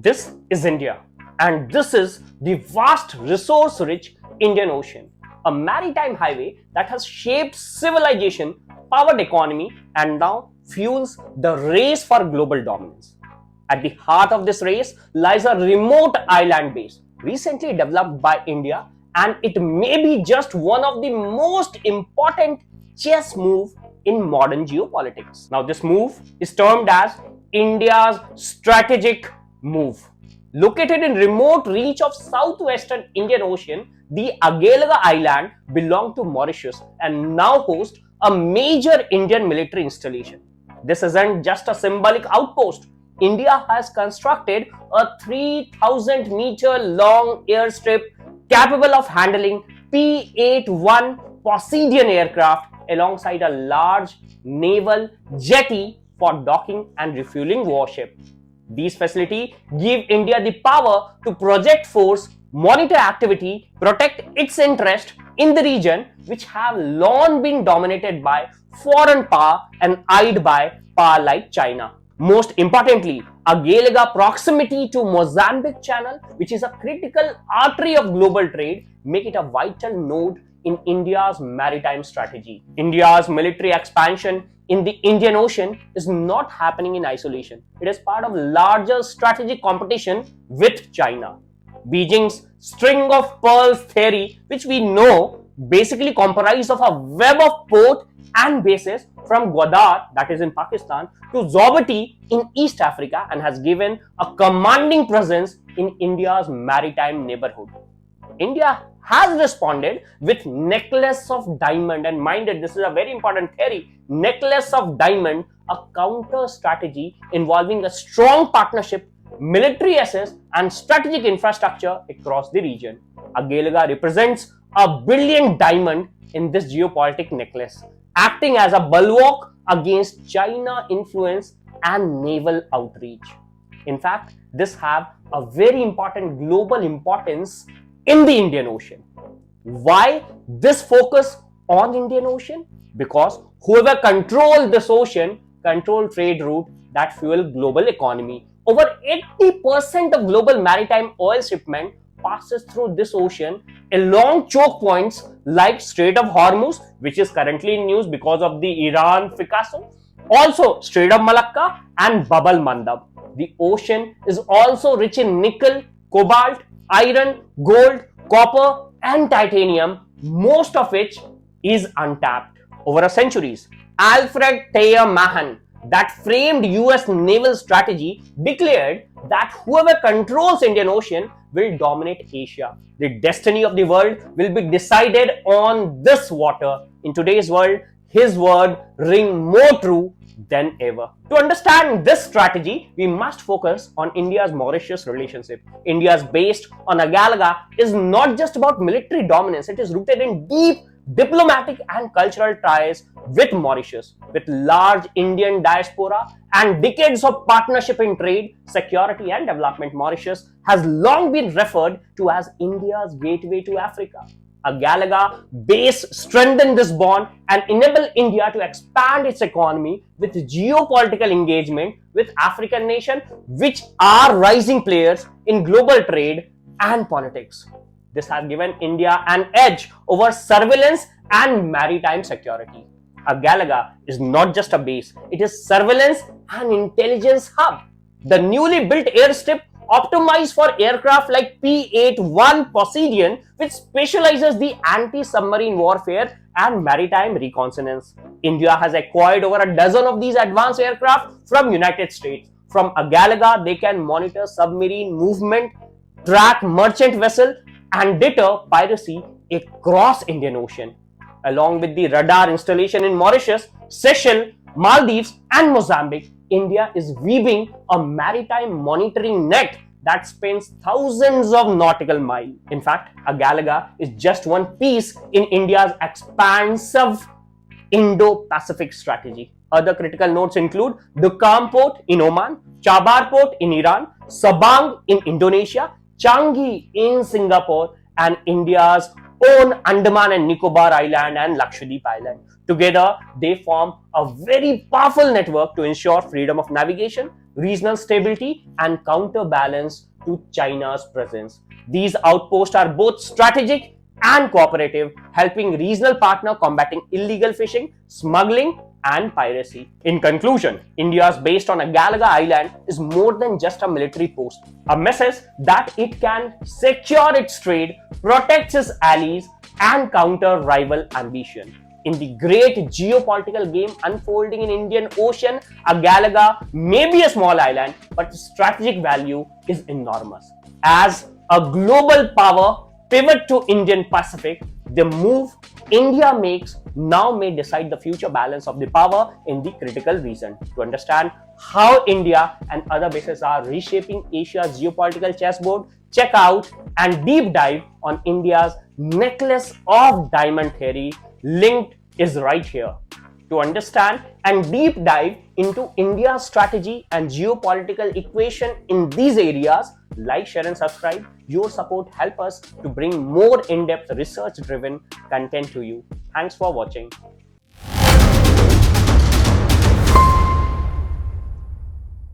This is India, and this is the vast resource-rich Indian Ocean, a maritime highway that has shaped civilization, powered economy, and now fuels the race for global dominance. At the heart of this race lies a remote island base, recently developed by India, and it may be just one of the most important chess moves in modern geopolitics. Now, this move is termed as India's strategic move. Located in remote reach of southwestern Indian Ocean, the Agalega Island belonged to Mauritius and now hosts a major Indian military installation. This isn't just a symbolic outpost. India has constructed a 3,000-meter long airstrip capable of handling P-81 Poseidon aircraft alongside a large naval jetty for docking and refueling warships. These facilities give India the power to project force, monitor activity, protect its interest in the region, which have long been dominated by foreign power and eyed by power like China. Most importantly, Agalega proximity to Mozambique Channel, which is a critical artery of global trade, make it a vital node in India's maritime strategy. India's military expansion in the Indian Ocean is not happening in isolation. It is part of larger strategic competition with China. Beijing's string of pearls theory, which we know basically comprised of a web of port and bases from Gwadar, that is in Pakistan, to Djibouti in East Africa, and has given a commanding presence in India's maritime neighborhood. India has responded with necklace of diamond, and minded, this is a very important theory, necklace of diamond, a counter strategy involving a strong partnership, military assets and strategic infrastructure across the region. Agalega represents a brilliant diamond in this geopolitical necklace, acting as a bulwark against China influence and naval outreach. In fact, this have a very important global importance in the Indian Ocean. Why this focus on Indian Ocean? Because whoever control this ocean control trade route that fuel global economy. Over 80% of global maritime oil shipment passes through this ocean along choke points like Strait of Hormuz, which is currently in news because of the Iran fiasco, also Strait of Malacca and Bab el Mandab. The ocean is also rich in nickel, cobalt, iron, gold, copper and titanium, most of which is untapped. Over centuries, Alfred Thayer Mahan, that framed US naval strategy, declared that whoever controls Indian Ocean will dominate Asia. The destiny of the world will be decided on this water. In today's world, his word ring more true than ever. To understand this strategy, we must focus on India's Mauritius relationship. India's based on Agalega is not just about military dominance, it is rooted in deep diplomatic and cultural ties with Mauritius. With large Indian diaspora and decades of partnership in trade, security and development, Mauritius has long been referred to as India's gateway to Africa. Agalega base strengthen this bond and enable India to expand its economy with geopolitical engagement with African nations, which are rising players in global trade and politics. This has given India an edge over surveillance and maritime security. Agalega is not just a base, it is surveillance and intelligence hub. The newly built airstrip optimized for aircraft like P-81 Poseidon, which specializes the anti-submarine warfare and maritime reconnaissance. India has acquired over a dozen of these advanced aircraft from United States. From Agalega, they can monitor submarine movement, track merchant vessel and deter piracy across Indian Ocean. Along with the radar installation in Mauritius, Seychelles, Maldives and Mozambique, India is weaving a maritime monitoring net that spans thousands of nautical miles. In fact, Agalega is just one piece in India's expansive Indo-Pacific strategy. Other critical nodes include Duqm Port in Oman, Chabar Port in Iran, Sabang in Indonesia, Changi in Singapore, and India's own Andaman and Nicobar Island and Lakshadweep Island. Together, they form a very powerful network to ensure freedom of navigation, regional stability, and counterbalance to China's presence. These outposts are both strategic and cooperative, helping regional partners combating illegal fishing, smuggling, and piracy. In conclusion, India's based on Agalega Island is more than just a military post, a message that it can secure its trade, protect its allies, and counter rival ambition. In the great geopolitical game unfolding in Indian Ocean, Agalega may be a small island, but its strategic value is enormous. As a global power pivot to Indian Pacific, the move India makes now may decide the future balance of the power in the critical region. To understand how India and other bases are reshaping Asia's geopolitical chessboard, check out and deep dive on India's necklace of diamond theory. Linked is right here. To understand and deep dive into India's strategy and geopolitical equation in these areas, like, share and subscribe. Your support helps us to bring more in-depth research-driven content to you. Thanks for watching.